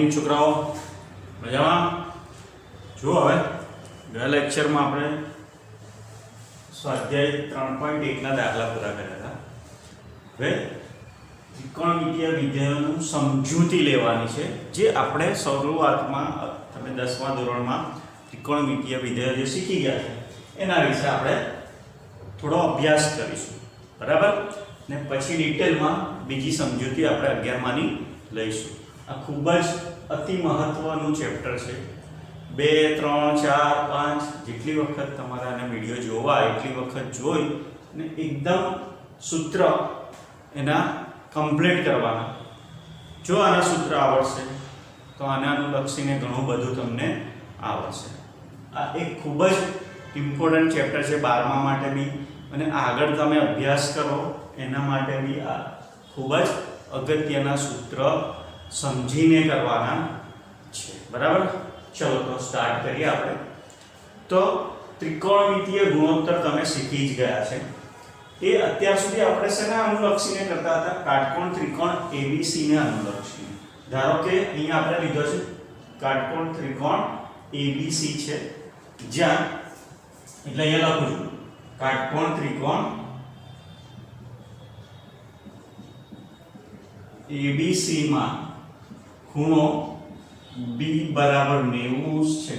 Morning છોકરાઓ, મજામાં? જો હવે ગયા લેક્ચરમાં આપણે સ્વાધ્યાય 3.1 ના દાખલા પૂરા કર્યા હતા. હવે ત્રિકોણમિતિય વિધેયોનું સમજૂતી લેવાની છે, જે આપણે શરૂઆતમાં તમે 10મા ધોરણમાં ત્રિકોણમિતિય વિધેયો જે શીખી ગયા છે એના વિશે આપણે થોડો અભ્યાસ કરીશું, બરાબર? ને પછી ડિટેલમાં બીજી સમજૂતી આપણે 11માની લઈશું. આ ખૂબ જ અતિ મહત્વનું ચેપ્ટર છે. 2, 3, 4, 5 જેટલી વખત તમારે આને વિડીયો જોવા એટલી વખત જોઈ ને એકદમ સૂત્ર એના કમ્પ્લીટ કરવાના. જો આના સૂત્ર આવડશે તો આને અનુલક્ષીને ઘણું બધું તમને આવડશે. આ એક ખૂબ જ ઇમ્પોર્ટન્ટ ચેપ્ટર છે 12મા માટે બી, અને આગળ તમે અભ્યાસ કરો એના માટે બી આ ખૂબ જ અગત્યના સૂત્ર સમજીને કરવાના છે, બરાબર? ચલો તો સ્ટાર્ટ કરીએ આપણે. તો ત્રિકોણમિતિય ગુણોત્તર તમે શીખી જ ગયા છે. એ અત્યાર સુધી આપણે શેના અનુલક્ષીને કરતા હતા? કાટકોણ ત્રિકોણ ABC ને અનુલક્ષીને. ધારો કે અહીંયા આપણે લીધો છે કાટકોણ ત્રિકોણ ABC છે, જ્યાં એટલે અહીંયા લખું છું કાટકોણ ત્રિકોણ ABC માં ખૂણો B બરાબર 90 છે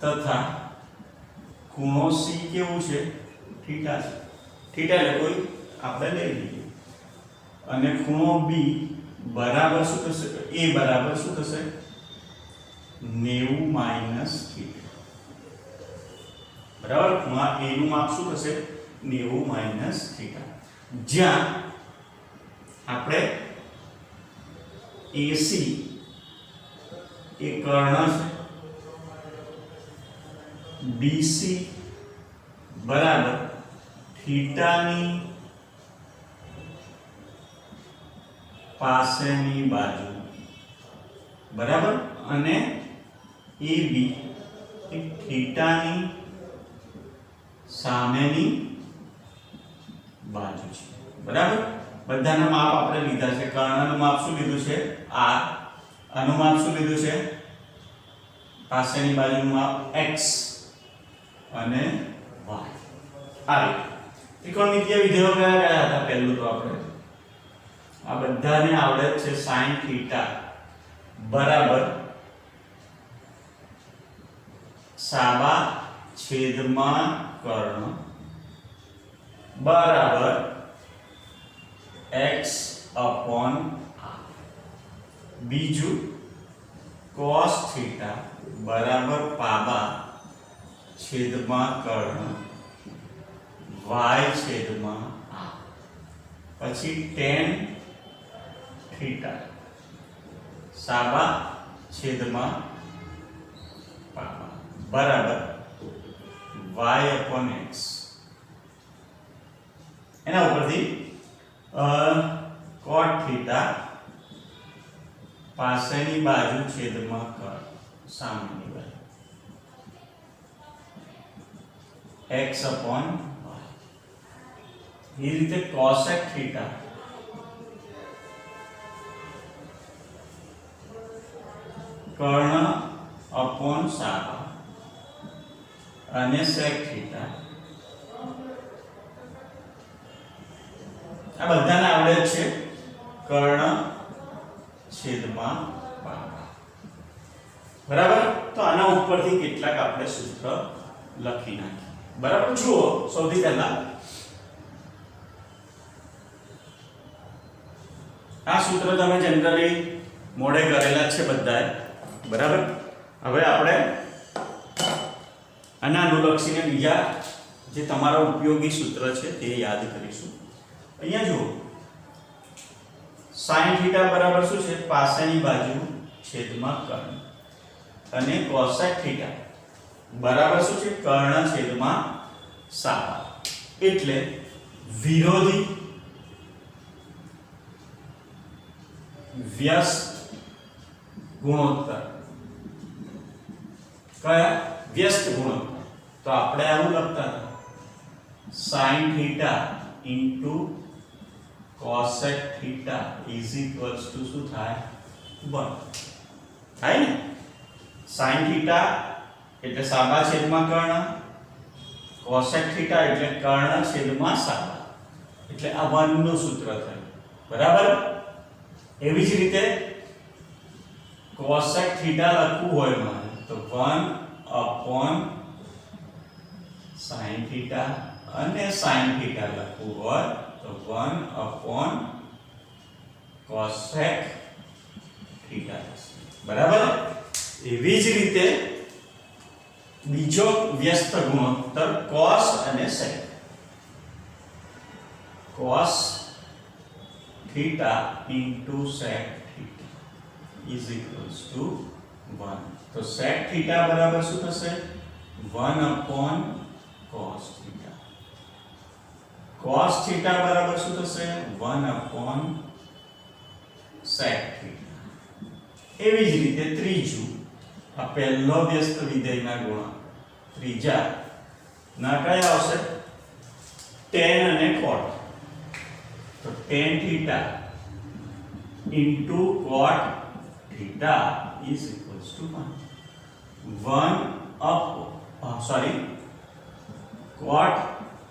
તથા ખૂણો C કેવું છે? થીટા છે. થીટા એટલે કોઈ આપણે લઈ લઈએ, અને ખૂણો B બરાબર શું થશે? A બરાબર શું થશે? 90 માઈનસ થીટા. બરાબર? ખૂણા A નું માપ શું થશે? 90 માઈનસ થીટા. જ્યાં આપણે AC એ કર્ણ છે, BC બરાબર થીટાની પાસેની બાજુ, બરાબર, અને AB એ થીટાની સામેની બાજુ છે, બરાબર? બધાના માપ આપણે લીધા છે. કર્ણનું માપ શું લીધું છે? R. આનું માપ શું લીધું છે? પાસેની બાજુનું માપ x અને y. આ રીતે ત્રિકોણમિતિય વિધેયો કયા કયા હતા? પહેલું તો આપણે આ બધાને આવડે છે sin થીટા બરાબર સાબા છેદમાં કર્ણ બરાબર x upon r. બીજું cos થીટા બરાબર પાબા છેદમાં કર્ણ y છેદમાં r. પછી tan થીટા સાબા છેદમાં પાબા બરાબર y upon x. એના ઉપરથી cot થીટા પાસેની બાજુ છેદમાં કર્ણ સામેની બાજુ x upon y. એ રીતે cosec થીટા કર્ણ upon સાબા અને sec થીટા. આ બધાને આવડે છે કર્ણ છેદમાં પાબા, બરાબર? તો આના ઉપરથી કેટલાક આપણે સૂત્ર લખી નાખીએ, બરાબર? જુઓ, સૌથી પહેલા આ સૂત્ર તમે જનરલી મોડે કરેલા છે બધાએ, બરાબર? હવે આપણે આના અનુલક્ષીને બીજા જે તમારા ઉપયોગી સૂત્ર છે તે યાદ કરીશું. અહીંયા જુઓ, sin થીટા બરાબર શું છે? પાસેની બાજુ છેદમાં કર્ણ, અને cosec થીટા બરાબર શું છે? કર્ણ છેદમાં સાબા. એટલે વિરોધી વ્યસ્ત ગુણોત્તર. કયા? વ્યસ્ત ગુણોત્તર. તો આપણે આવું લખતા હતા sin theta into cosec theta is equals to શું થાય? 1 થાય ને sin થીટા એટલે સાબા છેદમાં કર્ણ cosec થીટા એટલે કર્ણ છેદમાં સાબા એટલે આ 1 નું સૂત્ર થયું બરાબર એવી જ રીતે cosec થીટા લખવું હોય મારે તો 1 sin થીટા અને sin થીટા લખવું હોય તો 1 cosec થીટા બરાબર એવી જ રીતે બીજો વ્યસ્ત ગુણોત્તર cos અને sec cos theta into sec theta is equals to 1 તો sec theta બરાબર શું થશે 1 upon cos theta cos theta બરાબર શું થશે 1 upon sec theta એવી જ રીતે ત્રીજું આ પહેલો વ્યસ્ત વિધેયના ગુણ ત્રીજા ના કયા આવશે tan અને cot તો tan theta into cot theta is equals to 1 cot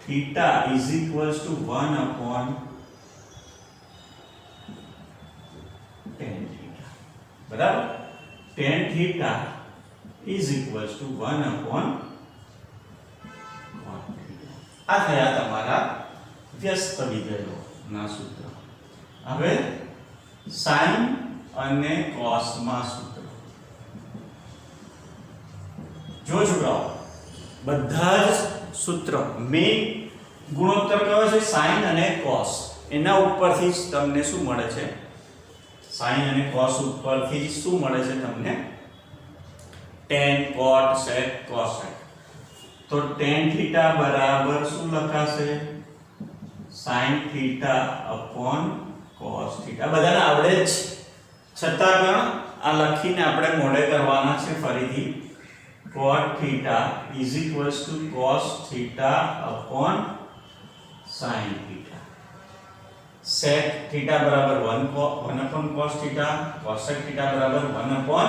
theta is equals to 1 upon tan theta બરાબર tan theta is equals to 1 upon cot theta આ થયા તમારા વ્યસ્ત વિધેયોના સૂત્ર હવે sin અને cos માં સૂત્ર જો છોકરાઓ બધા જ સૂત્ર મેઇન ગુણોત્તર કયો છે sin અને cos એના ઉપરથી જ તમને શું મળે છે sin અને cos ઉપરથી જ શું મળે છે તમને tan cot sec cosec તો tan theta બરાબર શું લખાશે sin theta upon cos theta બધાને આવડે જ છતાં પણ આ લખીને આપણે મોડે કરવાના છે ફરીથી cot theta is equals to cos theta upon sin theta sec theta બરાબર 1 upon cos theta cosec theta બરાબર 1 upon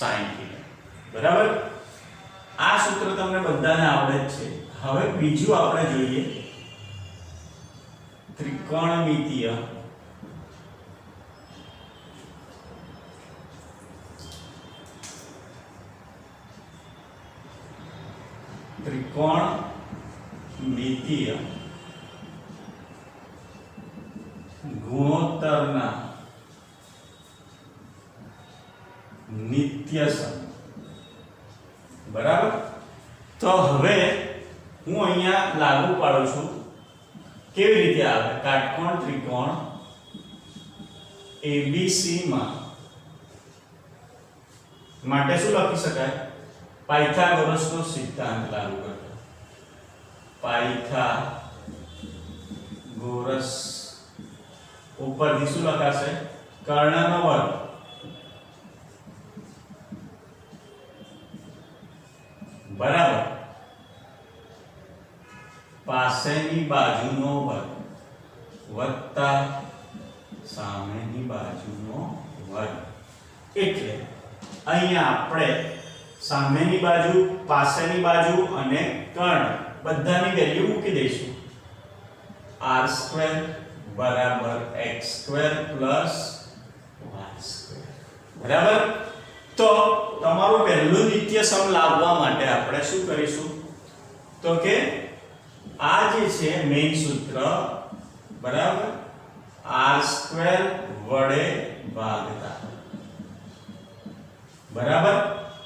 sin theta બરાબર આ સૂત્ર તમને બધાને આવડે જ છે હવે બીજું આપણે જોઈએ ત્રિકોણમિતીય ગુણોત્તરના નિત્યસમ બરાબર તો હવે હું અહીંયા લાગુ પાડું છું કેવી રીતે આવે કાટકોણ ત્રિકોણ ABC માં માટે શું લખી શકાય પાયથાગોરસનો સિદ્ધાંત લાગુ કરતો પાયથાગોરસ ઉપરથી શું લખાશે કર્ણનો વર્ગ બરાબર પાસેની બાજુનો વર્ગ વત્તા સામેની બાજુનો વર્ગ એટલે અહીંયા આપણે સામેની બાજુ પાસેની બાજુ અને કર્ણ બધાની વેલ્યુ મૂકી દઈશું r² બરાબર x² પ્લસ y² બરાબર તો તમારું પહેલું નિત્યસમ લાવવા માટે આપણે શું કરીશું તો કે આ જે છે મેઇન સૂત્ર બરાબર r² વડે ભાગતા બરાબર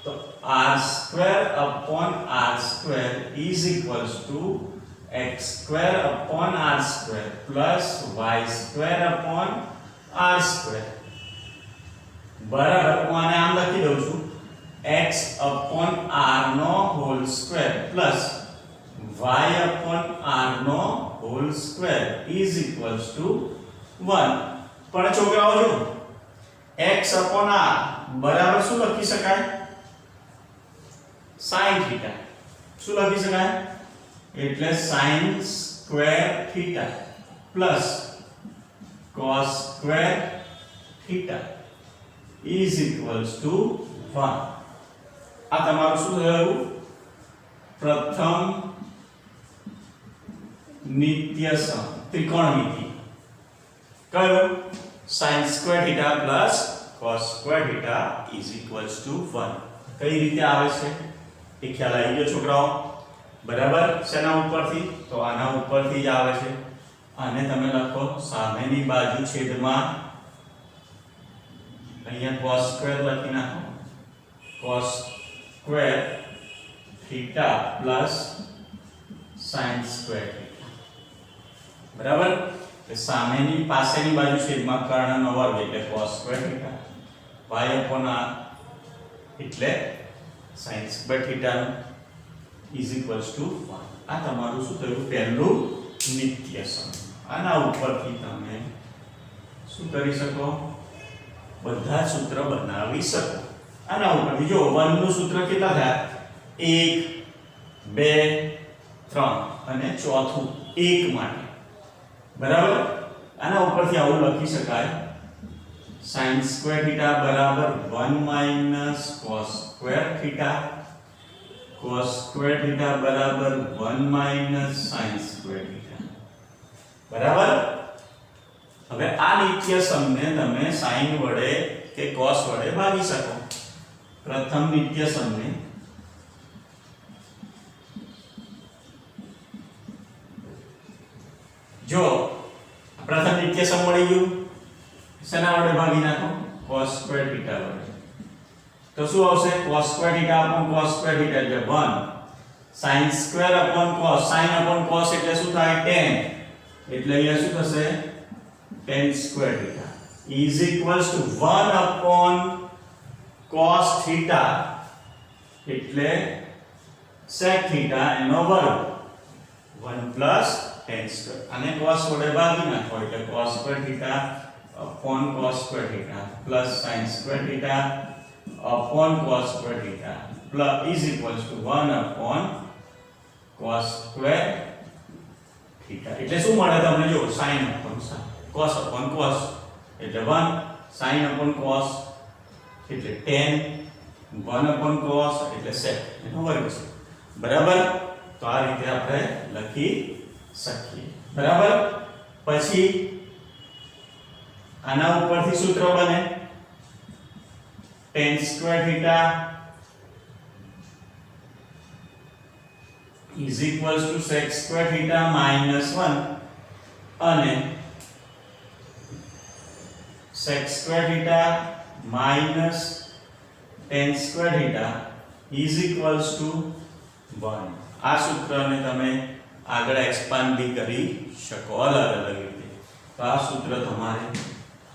તો r² upon r² is equals to x² upon r² plus y² upon r² બરાબર હું આને આમ લખી દઉં છું x upon r નો whole square plus y upon r નો whole square is equals to 1 પણ છોકરાઓ જો x upon r બરાબર શું લખી શકાય sin theta શું લખી શકાય એટલે sin square theta plus cos square theta is equals to 1. આ તમારું શું થયું? પ્રથમ નિત્ય સમ ત્રિકોણમિતિ. કયો? sin square theta plus cos square theta is equals to 1. કઈ રીતે આવે છે એ ખ્યાલ આવી ગયો છોકરાઓ? બરાબર. શેના ઉપરથી? તો આના ઉપરથી જ આવે છે. આને તમે લખો સામેની બાજુ છેદમાં અહીંયા cos સ્ક્વેર લખી નાખો. cos square theta plus sin square theta. બરાબર. તો સામેની પાસેની બાજુ છેદમાં કર્ણનો વર્ગ એટલે cos square theta y upon r એટલે sin square theta is equals to 1. આ તમારું શું થયું? પહેલું નિત્ય સમ. આના ઉપરથી તમે શું કરી શકો? બધા સૂત્ર બનાવી શકો. આના ઉપરથી જો 1 નું સૂત્ર કેટલા થયા? 1 2 3 અને ચોથું 1 માટે. બરાબર. આના ઉપરથી આવું લખી શકાય sin સ્ક્વેર થીટા બરાબર 1 minus cos square theta. cos square theta બરાબર 1 માઈનસ sin સ્ક્વેર થીટા. બરાબર. હવે આ નિત્ય સમને તમે sin વડે કે cos વડે ભાગી શકો. પ્રથમ નિત્ય સમને જો પ્રથમ નિત્ય સમ મળી ગયું, શેના વડે ભાગી નાખો? cos સ્ક્વેર થીટા વડે. તો શું આવશે? cos square theta upon cos square theta એટલે 1. sin square upon cos, sin upon cos એટલે શું થાય? tan. એટલે અહીંયા શું થશે? tan square theta is equals to 1 upon cos theta એટલે sec થીટા એનો વર્ગ 1 plus tan સ્ક્વેર. અને cos વડે ભાગી નાખો એટલે cos square theta upon cos square theta plus sin square theta upon cos square theta plus is equals to 1 upon cos square theta. એટલે શું મળે તમને? જો sin upon sin, cos upon cos એટલે 1, sin upon cos એટલે tan, 1 upon cos એટલે sec એનો વર્ગ છે. બરાબર. તો આ રીતે આપણે લખી શકીએ. બરાબર. પછી આના ઉપરથી સૂત્ર બને tan square theta is equals to sec square theta minus 1 અને sec square theta minus tan square theta is equals to 1. આ સૂત્રને તમે આગળ એક્સપાન્ડ બી કરી શકો અલગ અલગ રીતે. તો આ સૂત્ર તમારે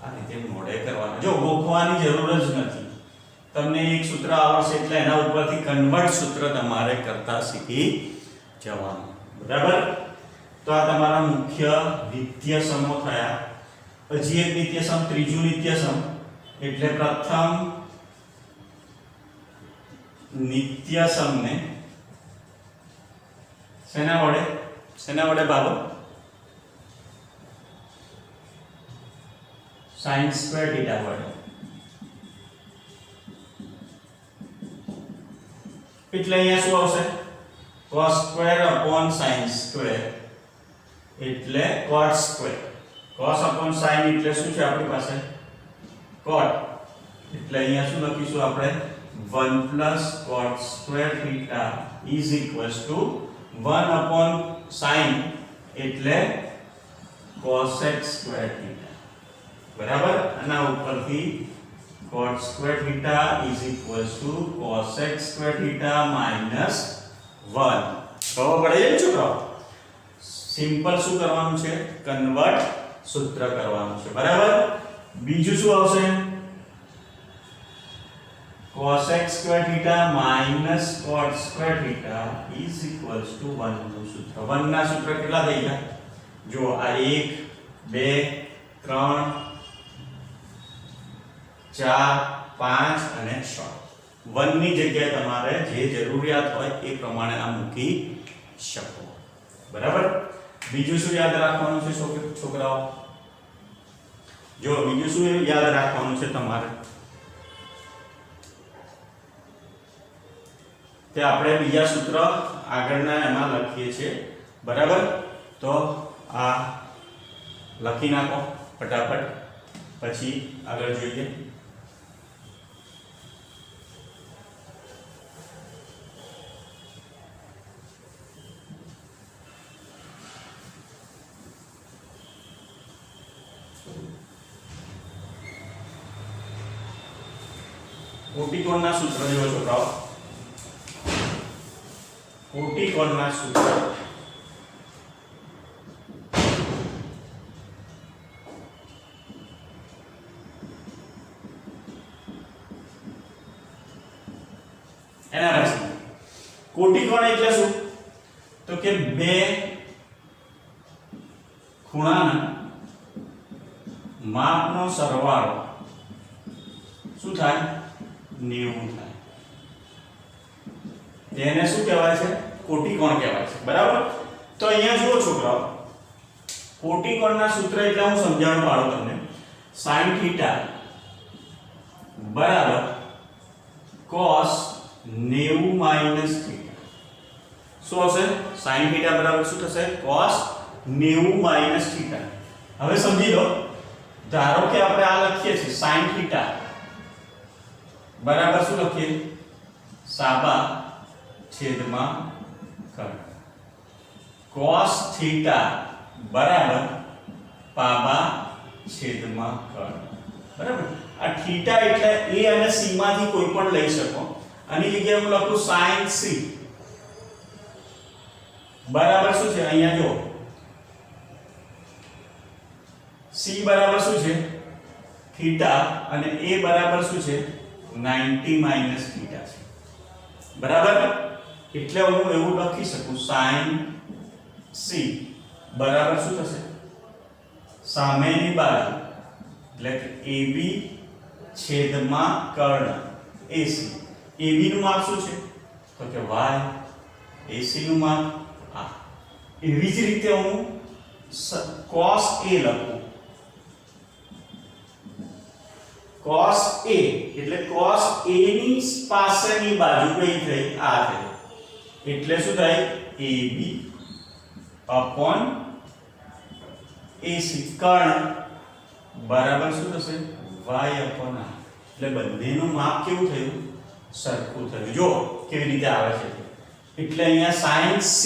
આ રીતે મોડે કરવાનું. જો ગોખવાની જરૂર જ નથી. તમને એક સૂત્ર આવડશે એટલે એના ઉપરથી કન્વર્ટ સૂત્ર તમારે કરતા શીખી જવાનું. બરાબર. તો આ તમારા મુખ્ય નિત્ય સમો થયા. પછી એક નિત્ય સમ, ત્રીજું નિત્ય સમ એટલે પ્રથમ નિત્ય સમને શેના વડે ભાગો? sin સ્ક્વેર થીટા વડે. એટલે અહીંયા શું આવશે? cos square upon sin square એટલે cot square. cos upon sin એટલે શું છે આપણી પાસે? cot. એટલે અહીંયા શું લખીશું આપણે? 1 plus cot square theta is equals to 1 upon sin એટલે cosec સ્ક્વેર થીટા. બરાબર. આના ઉપરથી cot square theta is equals to cosec square theta minus 1. ખબર પડે છે છોકરાઓ? સિમ્પલ શું કરવાનું છે? કન્વર્ટ સૂત્ર કરવાનું છે. બરાબર. બીજું શું આવશે? cosec square theta minus cot square theta is equals to 1 નું સૂત્ર. 1 ના સૂત્ર કેટલા થઈ ગયા? જો આ 1 2 3 4 5 અને 6. 1 ની જગ્યાએ તમારે જે જરૂરિયાત હોય એ પ્રમાણે આ મૂકી શકો. બરાબર. બીજું શું યાદ રાખવાનું છે છોકરાઓ? જો બીજું શું યાદ રાખવાનું છે તમારે? તે આપણે બીજા સૂત્ર આગળના એમાં લખીએ છીએ બરાબર. તો આ લખી નાખો ફટાફટ, પછી આગળ જોઈએ. કોટિકોણના સૂત્ર જોવો છોકરાઓ. કોટિકોણના સૂત્ર એના પછી કોટિકોણ એટલે શું? તો કે બે ખૂણાના માપનો સરવાળો શું થાય? 90 થાય. તેને શું કહેવાય છે? કોટિકોણ કહેવાય છે બરાબર. તો અહીંયા જુઓ છોકરાઓ, કોટિકોણના સૂત્ર એટલે હું સમજાવવાનું પાડું તમને. sin થીટા બરાબર cos 90 માઈનસ થીટા. શું હશે? sin થીટા બરાબર શું થશે? cos 90 minus theta. હવે સમજી લો, ધારો કે આપણે આ લખીએ છીએ sin થીટા બરાબર શું લખીએ? સાબા છેદમાં કર્ણ. cos થીટા બરાબર પાબા છેદમાં કર્ણ. બરાબર. આ થીટા એટલે a અને c માંથી કોઈ પણ લઈ શકો. આની જગ્યાએ હું લખું sin c બરાબર શું છે? અહીંયા જો c બરાબર શું છે? થીટા, અને a બરાબર શું છે? 90 માઈનસ થીટા છે બરાબર. એટલે હું એવું લખી શકું sin c બરાબર શું થશે? સામેની બાજુ એટલે કે AB છેદમાં કર્ણ AC. AB નું માપ શું છે? તો કે y. AC નું માપ આ. એવી જ રીતે હું cos A લખું. cos A એટલે cos A ની પાસેની બાજુ કઈ થઈ? આ થઈ. એટલે શું થાય? AB upon AC. કર્ણ બરાબર શું થશે? y upon r. એટલે બંનેનું માપ કેવું થયું? સરખું થયું. જો કેવી રીતે આવે છે. એટલે અહીંયા sin c,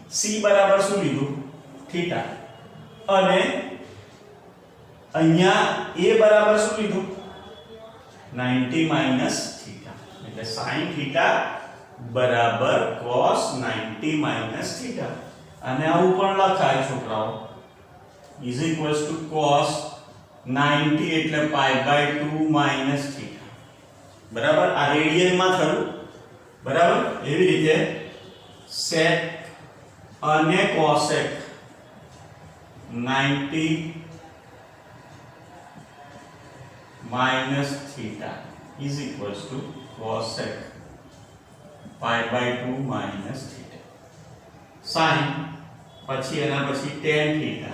c બરાબર શું લીધું? થીટા. અને અહીંયા a બરાબર શું લીધું? 90 માઈનસ થીટા. એટલે sin થીટા બરાબર cos 90 માઈનસ થીટા. અને આવું પણ લખાય છોકરાઓ, is equals to cos 90 એટલે pi by 2 માઈનસ થીટા. બરાબર. આ રેડિયન માં થયું બરાબર. એવી રીતે sec અને cosec 90 minus theta is equals to cosec pi by 2 minus theta. Sin પછી એના પછી tan theta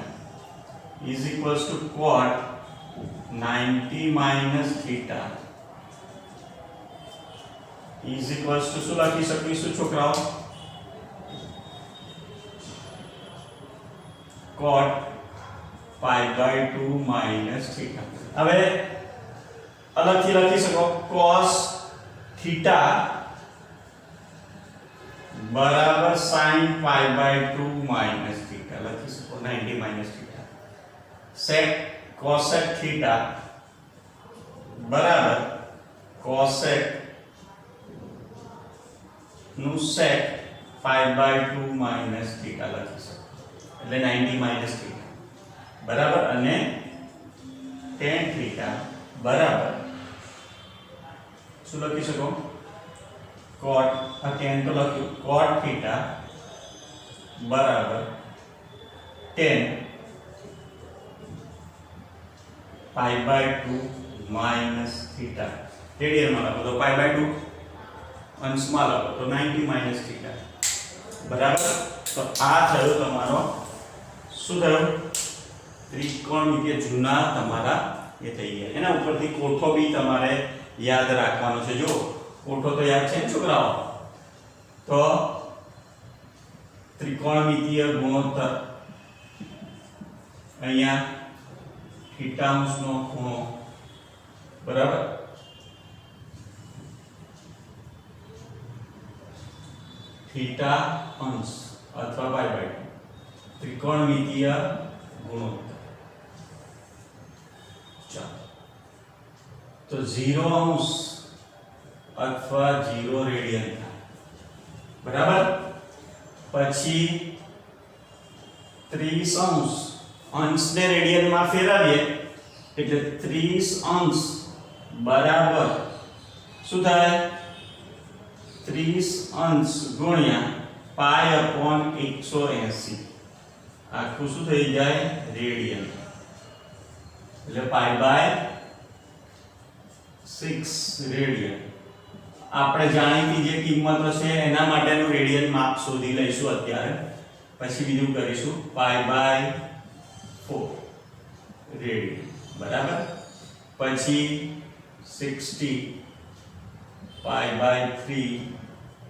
is equals to cot 90 minus theta is equals to શું લખી શકીશું છોકરાઓ? cot pi by 2 minus theta. હવે અલગથી લખી શકો cos theta બરાબર sin pi by 2 minus theta લખી શકો 90 minus theta. sec cosec theta બરાબર cosec નું sec pi by 2 minus theta લખી શકો. એટલે 90 minus theta બરાબર. અને tan theta બરાબર શું લખી શકો? cot આ tan તો લખ્યું cot theta બરાબર tan pi by 2 minus theta. Radian માં લખો તો pi by 2, અંશમાં લખો તો 90 minus theta બરાબર. તો આ થયો તમારો શું થયું? ત્રિકોણમિતિય જૂના તમારા એ થઈ ગયા. એના ઉપરથી કોઠો બી તમારે યાદ રાખવાનો છે. જો કોઠો તો યાદ છે ને છોકરાઓ? તો ત્રિકોણમિતીય ગુણોત્તર અહીંયા θ નો ખૂણો બરાબર θ અંશ અથવા પાઈ/2 ત્રિકોણમિતીય ગુણોત્તર ચાલો તો 0 અંશ અથવા 0 રેડિયન થાય બરાબર પછી 30 અંશ અંશને રેડિયનમાં ફેરવીએ એટલે 30 અંશ બરાબર શું થાય 30 અંશ ગુણ્યા π/180 આખું શું થઈ જાય રેડિયન એટલે π/6 રેડિયન આપણે જાણીતી જે કિંમતો છે એના માટેનું રેડિયન માપ શોધી લઈશું અત્યારે પછી બીજું કરીશું π/4 રેડિયન બરાબર પછી 60 π/3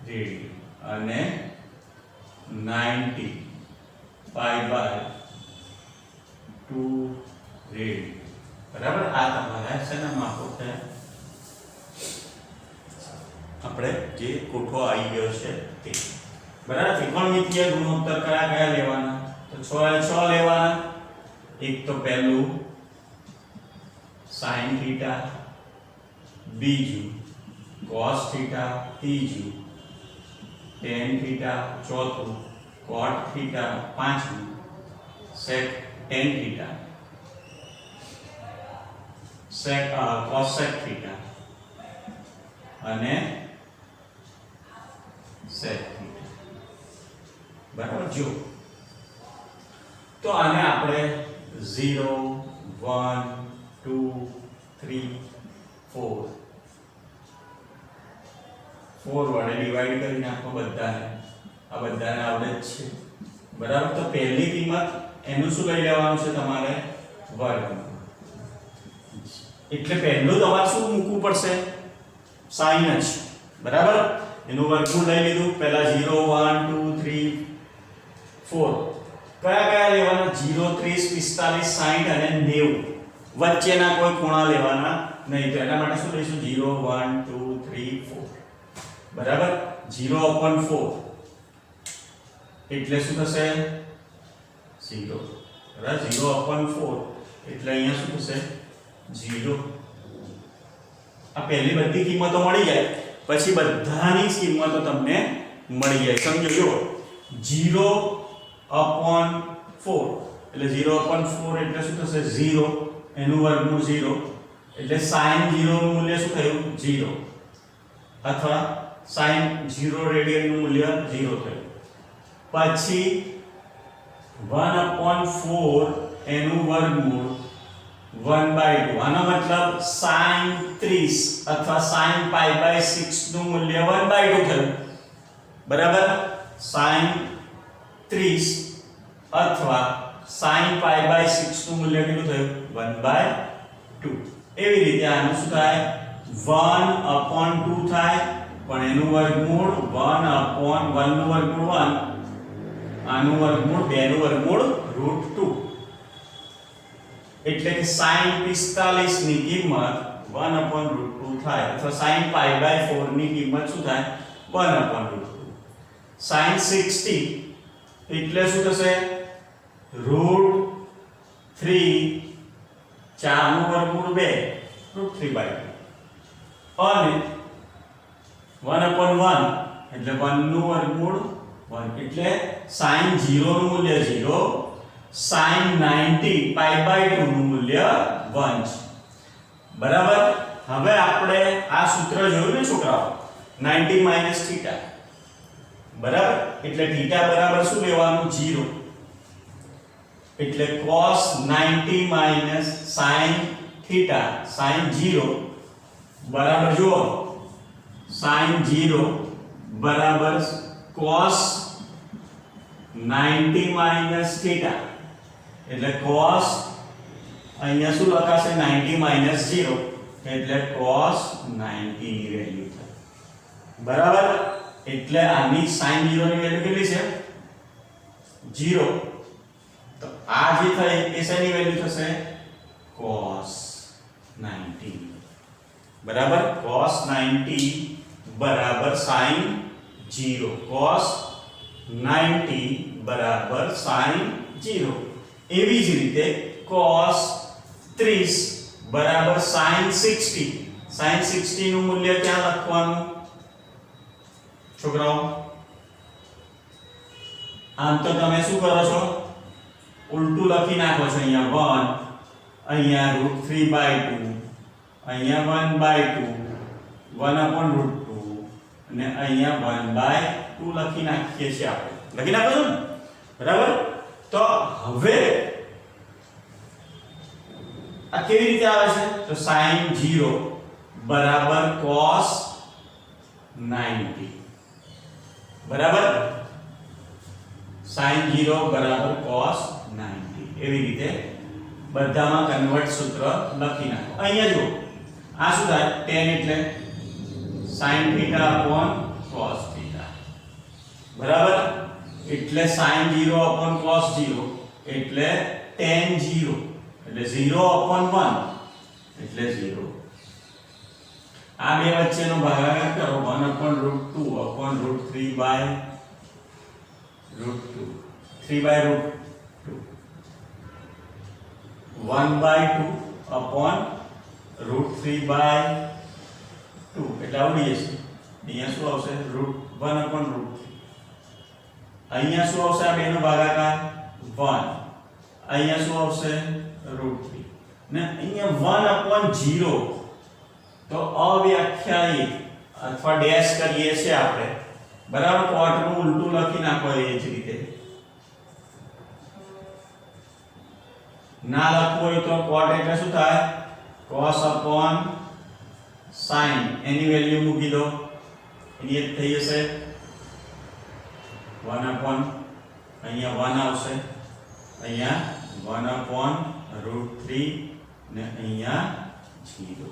રેડિયન અને 90 π/2 રેડિયન બરાબર આ તમારા શેના માપો છે આપણે જે કોઠો આવી ગયો છે તે બરાબર ત્રિકોણમિતીય ગુણોત્તર કયા કયા લેવાના તો 6 લેવાના એક તો પહેલું sin θ બીજું cos θ ત્રીજું tan θ ચોથું cot θ પાંચમું sec tan θ cosec θ અને sec θ બરાબર જો તો આને આપણે 0 1 2 3 4 વડે ડિવાઈડ કરી નાખો બધાને આ બધાને આવડે જ છે બરાબર તો પહેલી કિંમત એનું શું લઈ લેવાનું છે તમારે વર્ગ એટલે પહેલું તમારે શું મૂકવું પડશે sin જ બરાબર એનું વર્ગમૂળ લઈ લીધું પહેલા 0 1 2 3 4 કયા લેવાના 0 30 45 60 અને 90 વચ્ચેના કોઈ ખૂણા લેવાના નહીં તો એના માટે શું લઈશું 0 1 2 3 4 બરાબર 0/4 એટલે શું થશે 0 બરાબર 0/4 એટલે અહીંયા શું થશે 0 આ પહેલી બધી કિંમતો મળી જાય પછી બધાની કિંમતો તમને મળી જાય સમજો જો 0/4 એટલે 0/4 એટલે શું થશે 0 એનું વર્ગમૂળ 0 એટલે sin 0 નું મૂલ્ય શું થયું 0 અથવા sin 0 રેડિયન નું મૂલ્ય 0 થયું પછી 1/4 એનું વર્ગમૂળ 1/2 આનો મતલબ sin 30 અથવા sin π/6 નું મૂલ્ય 1/2 થયું બરાબર sin 30 અથવા sin π/6 નું મૂલ્ય કેટલું થયું 1/2 એવી રીતે આનું શું થાય 1/2 થાય પણ એનું વર્ગમૂળ 1/1 નું વર્ગમૂળ 1 આનું વર્ગમૂળ 2 નું વર્ગમૂળ √2 એટલે કે sin 45 ની કિંમત 1/√2 થાય અથવા sin π/4 ની કિંમત શું થાય 1/√2 sin 60 એટલે શું થશે √3 4 નું વર્ગમૂળ 2 √3/2 અને 1/1 એટલે 1 નું વર્ગમૂળ 1 એટલે sin 0 નું મૂલ્ય 0 sin 90 π/2 નું મૂલ્ય 1 બરાબર હવે આપણે આ સૂત્ર જોયું ને છોકરાઓ 90 - θ બરાબર એટલે θ બરાબર શું લેવાનું 0 એટલે cos 90 - sin θ sin 0 બરાબર જુઓ sin 0 બરાબર cos 90 - θ એટલે cos અહીંયા શું લખાશે 90 - 0 એટલે cos 90 ની વેલ્યુ થાય બરાબર એટલે આની sin 0 ની વેલ્યુ કેટલી છે 0 તો આ જે થઈ એ શેની વેલ્યુ થશે cos 90 બરાબર cos 90 બરાબર sin 0 cos 90 બરાબર sin 0 એવી જ રીતે cos 30 બરાબર sin 60 sin 60 નું મૂલ્ય ક્યાં લખવાનું છોકરાઓ આમ તો તમે શું કરો છો ઉલટું લખી નાખો છો અહીંયા 1 અહીંયા √3/2 અહીંયા 1/2 1/√2 અને અહીંયા 1/2 લખી નાખીએ છીએ આપણે લખી નાખો છો ને બરાબર તો હવે આ કેવી રીતે આવે છે તો sin 0 બરાબર cos 90 બરાબર sin 0 બરાબર cos 90 એવી રીતે બધામાં કન્વર્ટ સૂત્ર લખી નાખો અહીંયા જો આ શું થાય tan એટલે sin θ cos θ બરાબર એટલે sin 0 cos 0 એટલે tan 0 એટલે 0/1 એટલે 0 આ બે વચ્ચેનો ભાગાકાર કરો 1/√2/√3/√2 3/√2 1/2/√3/2 એટલે આવડી જશે અહીંયા શું આવશે √1/√3 અહીંયા શું આવશે આ બેનો ભાગાકાર 1 અહીંયા શું આવશે √3 ને અહીંયા 1/0 તો અવ્યાખ્યાયિત અથવા ડેશ કરીએ છીએ આપણે બરાબર કોટનું ઉલટું લખી નાખો એ જ રીતે ના લખવું હોય તો કોટ એટલે શું થાય cos sin એની વેલ્યુ મૂકી દો એની એક થઈ જશે 1 અહીંયા 1 આવશે અહીંયા 1/√3 ને અહીંયા 0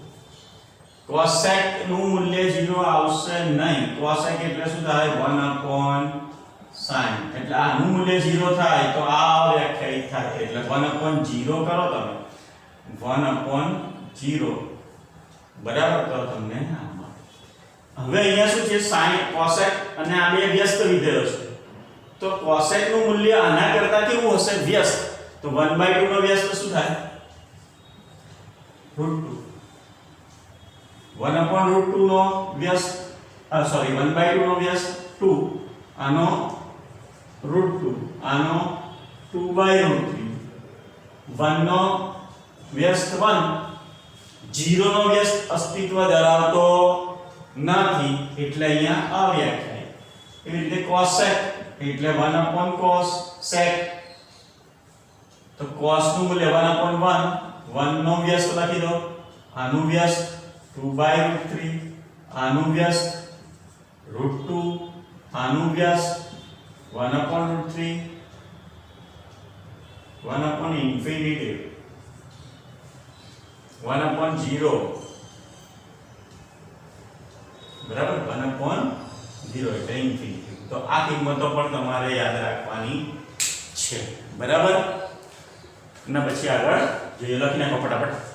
cosec નું મૂલ્ય 0 આવશે નહીં cosec એટલે શું થાય 1/sin એટલે આનું મૂલ્ય 0 થાય તો આ વ્યાખ્યાયિત થાય એટલે 1/0 કરો તમે 1/0 બરાબર તો તમને આ મળે હવે અહીંયા શું છે sin cosec અને આ બે વ્યસ્ત વિધેયો છે તો cosec નું મૂલ્ય આના કરતા કેવું હશે વ્યસ્ત તો 1/2 નો વ્યસ્ત શું થાય √2 1/√2 નો વ્યસ્ત સોરી 1/2 નો વ્યસ્ત 2 આનો √2 આનો 2/√3 1 નો વ્યસ્ત 1 0 નો વ્યસ્ત અસ્તિત્વ ધરાવતો નથી એટલે અહીંયા અવ્યાખ્યાયિત એવી રીતે cosec એટલે 1/cos sec તો cos નું મૂલ્ય 1/1 1 નો વ્યસ્ત લખી દો આનું વ્યસ્ત 2/√3 આનું વ્યસ્ત √2 આનું વ્યસ્ત 1/√3 1/infinitive 1/0 બરાબર 1/0 એટલે ઇન્ફિનિટી તો આ કિંમતો પણ તમારે યાદ રાખવાની છે બરાબર અને પછી આગળ જોઈએ લખી નાખો ફટાફટ